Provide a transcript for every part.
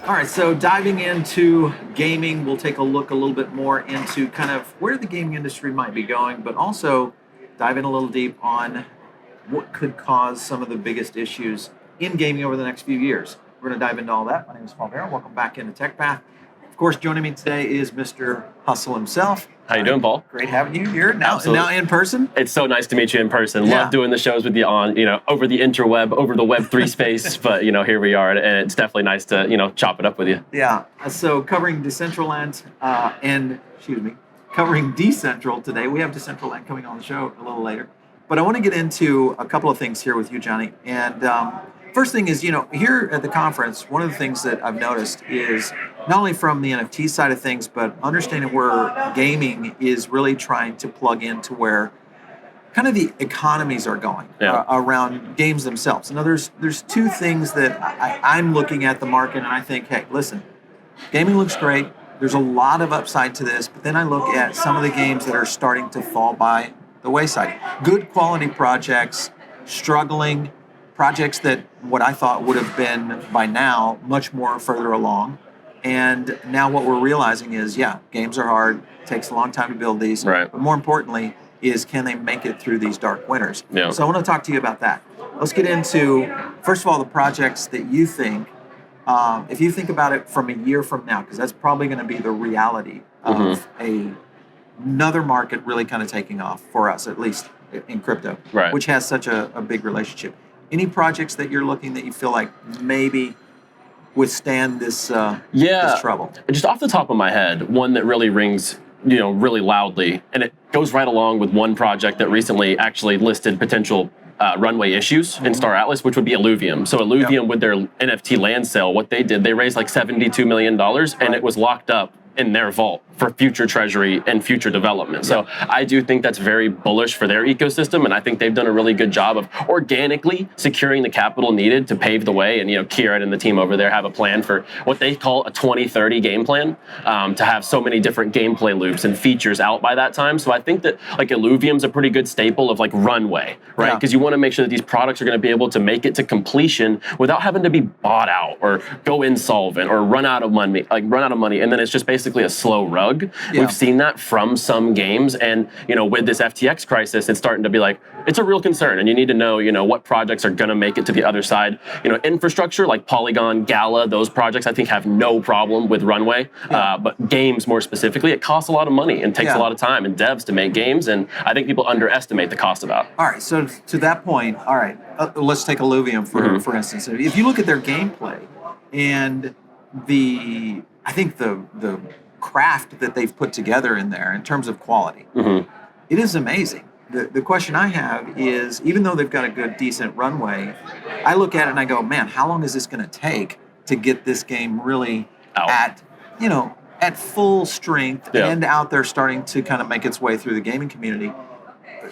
All right, so diving into gaming, we'll take a look a little bit more into kind of where the gaming industry might be going, but also dive in a little deep on what could cause some of the biggest issues in gaming over the next few years. We're going to dive into all that. My name is Paul Barrow. Welcome back into Tech Path. Of course, joining me today is Mr. Hustle himself. How you doing, Paul? Great having you here now in person. It's so nice to meet you in person. Yeah. Love doing the shows with you on, over the interweb, over the Web3 space. But, here we are, and it's definitely nice to, chop it up with you. Yeah. So covering Decentraland covering Decentral today. We have Decentraland coming on the show a little later. But I want to get into a couple of things here with you, Jonny. And first thing is, here at the conference, one of the things that I've noticed is not only from the NFT side of things, but understanding where gaming is really trying to plug into where kind of the economies are going around games themselves. Now, there's two things that I'm looking at the market and I think, hey, listen, gaming looks great. There's a lot of upside to this, but then I look at some of the games that are starting to fall by the wayside. Good quality projects, struggling projects that what I thought would have been by now much more further along. And now what we're realizing is, games are hard. It takes a long time to build these. Right. But more importantly is, can they make it through these dark winters? Yeah. So I want to talk to you about that. Let's get into, first of all, the projects that you think, if you think about it from a year from now, because that's probably going to be the reality of another market really kind of taking off for us, at least in crypto, right, which has such a big relationship. Any projects that you're looking that you feel like maybe withstand this trouble? Just off the top of my head, one that really rings really loudly, and it goes right along with one project that recently actually listed potential runway issues in Star Atlas, which would be Illuvium. So Illuvium, with their NFT land sale, what they did, they raised like $72 million, and it was locked up in their vault for future treasury and future development. So I do think that's very bullish for their ecosystem, and I think they've done a really good job of organically securing the capital needed to pave the way. And Kieran and the team over there have a plan for what they call a 2030 game plan, to have so many different gameplay loops and features out by that time. So I think that like Illuvium's a pretty good staple of like runway, right? Because you want to make sure that these products are going to be able to make it to completion without having to be bought out or go insolvent or run out of money, and then it's just basically a slow rug. We've seen that from some games, and with this FTX crisis, it's starting to be like, it's a real concern, and you need to know what projects are going to make it to the other side. Infrastructure like Polygon, Gala, those projects I think have no problem with runway, but games more specifically, it costs a lot of money and takes a lot of time and devs to make games, and I think people underestimate the cost of that. All right, so to that point, let's take Illuvium for instance. If you look at their gameplay and I think the craft that they've put together in there in terms of quality, it is amazing. The question I have is, even though they've got a good, decent runway, I look at it and I go, man, how long is this going to take to get this game really at full strength and out there starting to kind of make its way through the gaming community?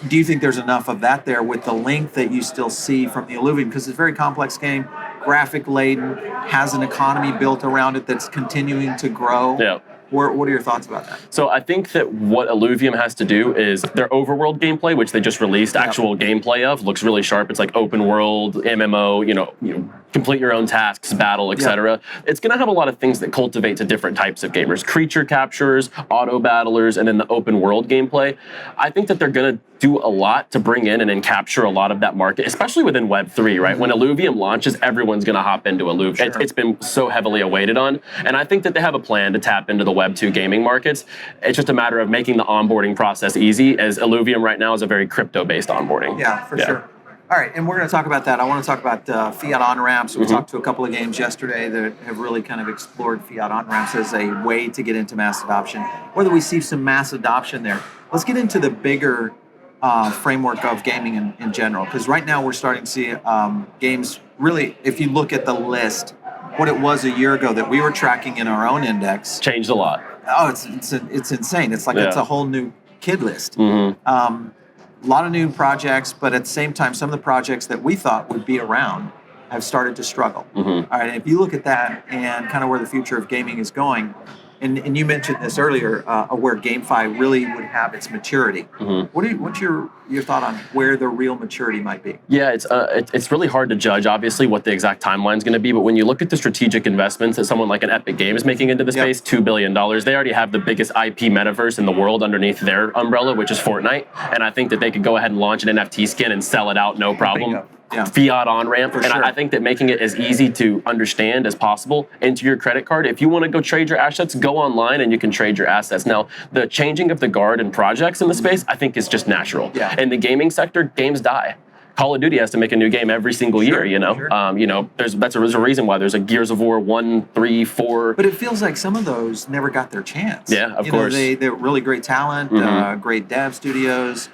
Do you think there's enough of that there with the length that you still see from the Illuvium? Because it's a very complex game, graphic laden, has an economy built around it that's continuing to grow. Yeah. What are your thoughts about that? So I think that what Illuvium has to do is their overworld gameplay, which they just released actual gameplay of, looks really sharp. It's like open world, MMO, complete your own tasks, battle, etc. It's going to have a lot of things that cultivate to different types of gamers. Creature capturers, auto battlers, and then the open world gameplay. I think that they're going to do a lot to bring in and then capture a lot of that market, especially within Web3, right? When Illuvium launches, everyone's going to hop into Illuvium. Sure. It's been so heavily awaited on, and I think that they have a plan to tap into the Web2 gaming markets. It's just a matter of making the onboarding process easy, as Illuvium right now is a very crypto-based onboarding. Yeah, for sure. All right, and we're going to talk about that. I want to talk about fiat on-ramps. We talked to a couple of games yesterday that have really kind of explored fiat on-ramps as a way to get into mass adoption. Whether we see some mass adoption there. Let's get into the bigger framework of gaming in general, because right now we're starting to see games really, if you look at the list, what it was a year ago that we were tracking in our own index. Changed a lot. Oh, it's insane. It's like it's a whole new kid list. A lot of new projects, but at the same time, some of the projects that we thought would be around have started to struggle. All right, and if you look at that and kind of where the future of gaming is going, and you mentioned this earlier, where GameFi really would have its maturity. What's your thought on where the real maturity might be? Yeah, it's really hard to judge, obviously, what the exact timeline is going to be. But when you look at the strategic investments that someone like an Epic Game is making into the space, $2 billion, they already have the biggest IP metaverse in the world underneath their umbrella, which is Fortnite. And I think that they could go ahead and launch an NFT skin and sell it out, no problem. Bingo. Yeah. Fiat on ramp. For and sure. I think that making it as easy to understand as possible into your credit card. If you want to go trade your assets, go online and you can trade your assets. Now, the changing of the guard and projects in the space, I think, is just natural. Yeah. In the gaming sector, games die. Call of Duty has to make a new game every single year, you know. Sure. There's a reason why there's a Gears of War 1, 3, 4. But it feels like some of those never got their chance. Yeah, of course. They're really great talent, great dev studios.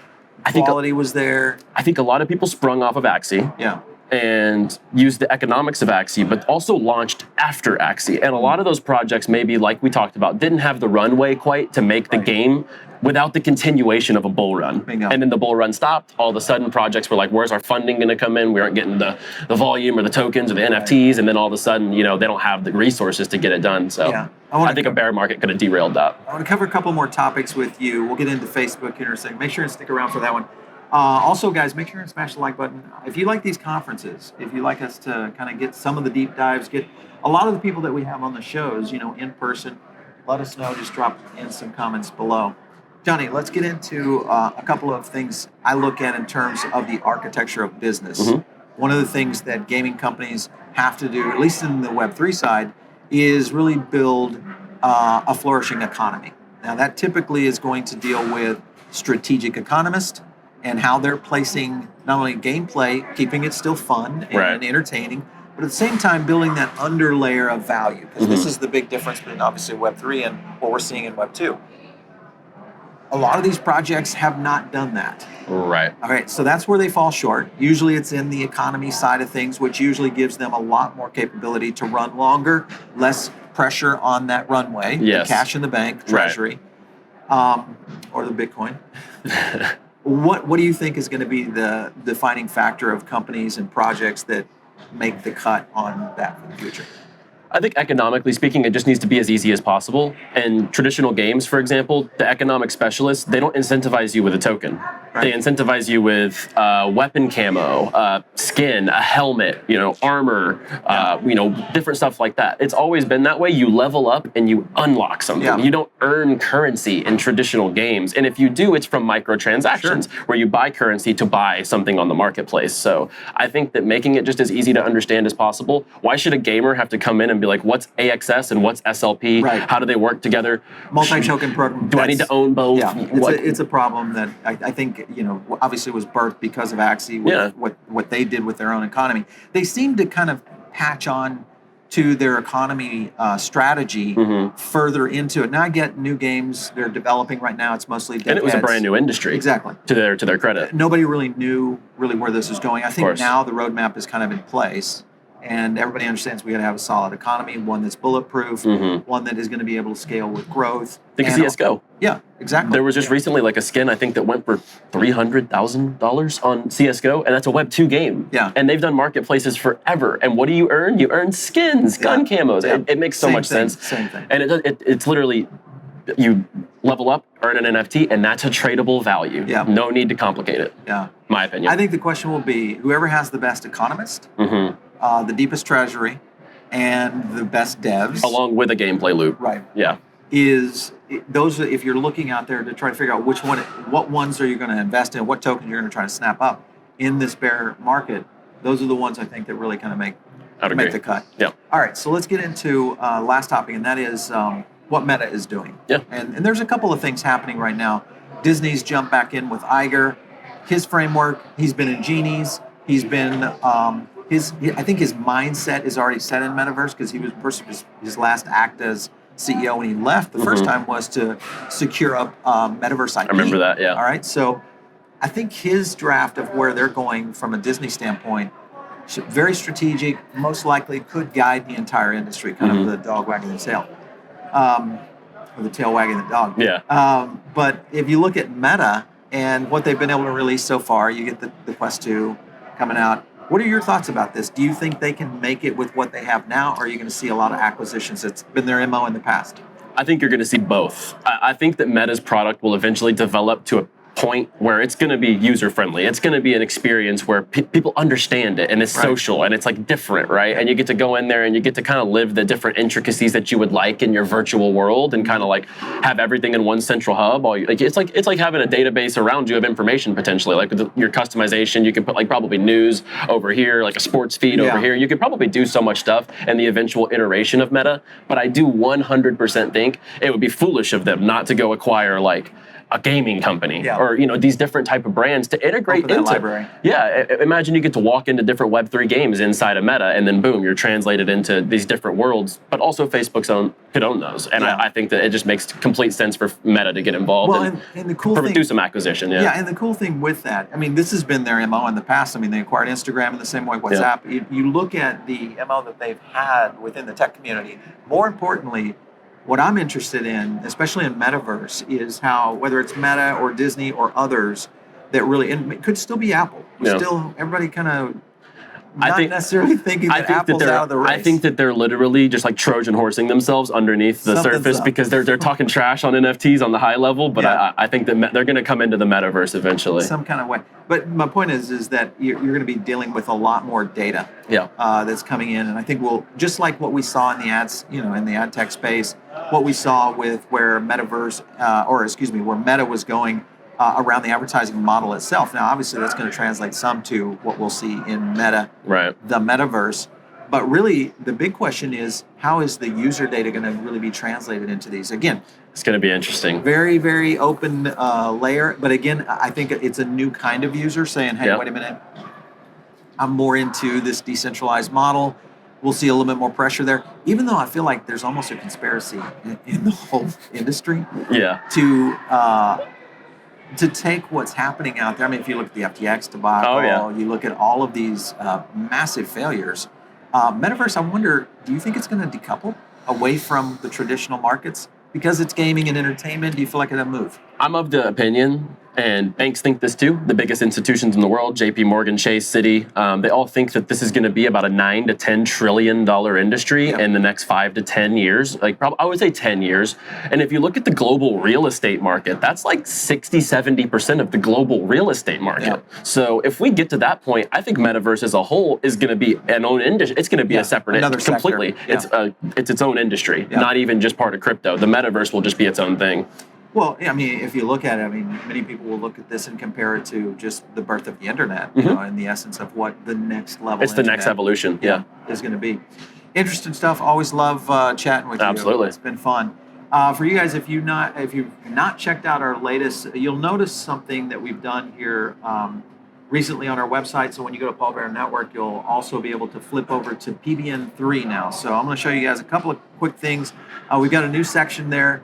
Quality was there. I think a lot of people sprung off of Axie. Yeah. And used the economics of Axie, but also launched after Axie. And a lot of those projects, maybe like we talked about, didn't have the runway quite to make the game without the continuation of a bull run. Bingo. And then the bull run stopped. All of a sudden, projects were like, where's our funding going to come in? We aren't getting the volume or the tokens or the NFTs. And then all of a sudden, they don't have the resources to get it done. So I think a bear market could have derailed that. I want to cover a couple more topics with you. We'll get into Facebook here in a second. Make sure and stick around for that one. Also, guys, make sure and smash the like button. If you like these conferences, if you like us to kind of get some of the deep dives, get a lot of the people that we have on the shows, in person, let us know. Just drop in some comments below. Jonny, let's get into a couple of things I look at in terms of the architecture of business. One of the things that gaming companies have to do, at least in the Web3 side, is really build a flourishing economy. Now, that typically is going to deal with strategic economists, and how they're placing not only gameplay, keeping it still fun and entertaining, but at the same time building that underlayer of value. Because this is the big difference between obviously Web3 and what we're seeing in Web2. A lot of these projects have not done that. Right. All right, so that's where they fall short. Usually it's in the economy side of things, which usually gives them a lot more capability to run longer, less pressure on that runway, the cash in the bank, treasury, or the Bitcoin. What do you think is going to be the defining factor of companies and projects that make the cut on that for the future? I think economically speaking, it just needs to be as easy as possible. And traditional games, for example, the economic specialists, they don't incentivize you with a token. They incentivize you with weapon camo, skin, a helmet, armor, different stuff like that. It's always been that way. You level up and you unlock something. You don't earn currency in traditional games. And if you do, it's from microtransactions where you buy currency to buy something on the marketplace. So I think that making it just as easy to understand as possible. Why should a gamer have to come in and be like, what's AXS and what's SLP? How do they work together? Multi-token program. Do I need to own both? Yeah, it's a problem that I think, obviously was birthed because of Axie, with what they did with their own economy. They seem to kind of patch on to their economy strategy further into it. Now I get new games they're developing right now. It's mostly dead and it was heads. A brand new industry. Exactly. To their credit. Nobody really knew where this is going. I think now the roadmap is kind of in place. And everybody understands we got to have a solid economy, one that's bulletproof, one that is going to be able to scale with growth. Think of CSGO. Yeah, exactly. There was just recently like a skin, I think, that went for $300,000 on CSGO, and that's a Web2 game. Yeah. And they've done marketplaces forever. And what do you earn? You earn skins, gun camos. Yeah. It makes so much sense. Same thing. And it's literally, you level up, earn an NFT, and that's a tradable value. Yeah. No need to complicate it. Yeah. My opinion. I think the question will be whoever has the best economist, the deepest treasury, and the best devs, along with a gameplay loop. Right. Yeah. Those if you're looking out there to try to figure out what ones are you going to invest in, what tokens you're going to try to snap up in this bear market, those are the ones I think that really kind of make the cut. Yeah. All right, so let's get into last topic, and that is what Meta is doing. Yeah. And there's a couple of things happening right now. Disney's jumped back in with Iger, his framework. He's been in Genie's. He's been I think his mindset is already set in Metaverse because he was his last act as CEO when he left the first time was to secure up Metaverse IP. I remember that, yeah. All right, so I think his draft of where they're going from a Disney standpoint, very strategic, most likely could guide the entire industry, kind of the dog wagging the tail, or the tail wagging the dog. Yeah. But if you look at Meta and what they've been able to release so far, you get the Quest 2 coming out. What are your thoughts about this? Do you think they can make it with what they have now, or are you going to see a lot of acquisitions? It's been their MO in the past. I think you're going to see both. I think that Meta's product will eventually develop to a point where it's going to be user friendly. It's going to be an experience where people understand it and it's social and it's like different, right? And you get to go in there and you get to kind of live the different intricacies that you would like in your virtual world and kind of like have everything in one central hub. It's like having a database around you of information potentially. Like with your customization, you can put like probably news over here, like a sports feed over here. You could probably do so much stuff in the eventual iteration of Meta. But I do 100% think it would be foolish of them not to go acquire like a gaming company or these different type of brands to integrate into library. Imagine you get to walk into different Web3 games inside of Meta and then boom, you're translated into these different worlds, but also Facebook could own those. And I think that it just makes complete sense for Meta to get involved and the cool thing, do some acquisition. And the cool thing with that, I mean, this has been their MO in the past. I mean, they acquired Instagram in the same way WhatsApp. You look at the MO that they've had within the tech community. More importantly, what I'm interested in, especially in Metaverse, is how, whether it's Meta or Disney or others, that really, and it could still be Apple. Still, everybody kind of necessarily thinking that Apple's out of the race. I think that they're literally just like Trojan horsing themselves underneath the surface because they're talking trash on NFTs on the high level, but I think that they're going to come into the Metaverse eventually. Some kind of way. But my point is that you're going to be dealing with a lot more data that's coming in, and I think we'll, just like what we saw in the ads, in the ad tech space, what we saw with where Metaverse, where Meta was going around the advertising model itself. Now, obviously, that's going to translate some to what we'll see in Meta, the Metaverse. But really, the big question is, how is the user data going to really be translated into these? Again, it's going to be interesting. Very, very open layer. But again, I think it's a new kind of user saying, hey, wait a minute, I'm more into this decentralized model. We'll see a little bit more pressure there, even though I feel like there's almost a conspiracy in the whole industry to take what's happening out there. I mean, if you look at the FTX debacle, you look at all of these massive failures. Metaverse, I wonder, do you think it's going to decouple away from the traditional markets? Because it's gaming and entertainment, do you feel like it'll move? I'm of the opinion, and banks think this too, the biggest institutions in the world, JP Morgan, Chase, Citi, they all think that this is going to be about a $9 to $10 trillion industry in the next 5 to 10 years. I would say 10 years. And if you look at the global real estate market, that's like 60-70% of the global real estate market. So if we get to that point, I think Metaverse as a whole is going to be an own industry. It's going to be a separate completely. It's its own industry, not even just part of crypto. The Metaverse will just be its own thing. Well, I mean, if you look at it, I mean, many people will look at this and compare it to just the birth of the internet, in the essence of what the next level. It's the next evolution, is going to be. Interesting stuff. Always love chatting with you. Absolutely, it's been fun. For you guys, if you've not checked out our latest, you'll notice something that we've done here recently on our website. So when you go to Paul Bear Network, you'll also be able to flip over to PBN3 now. So I'm going to show you guys a couple of quick things. We've got a new section there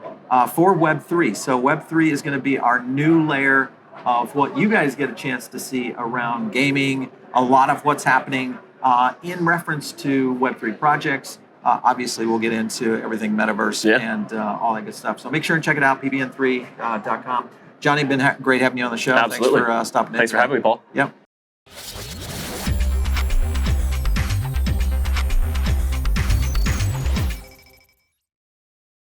for Web3. So Web3 is going to be our new layer of what you guys get a chance to see around gaming, a lot of what's happening in reference to Web3 projects. Obviously, we'll get into everything Metaverse and all that good stuff. So make sure and check it out, pbn3.com. Jonny, been great having you on the show. Absolutely. Thanks for stopping in. Thanks for having me, Paul. Yep.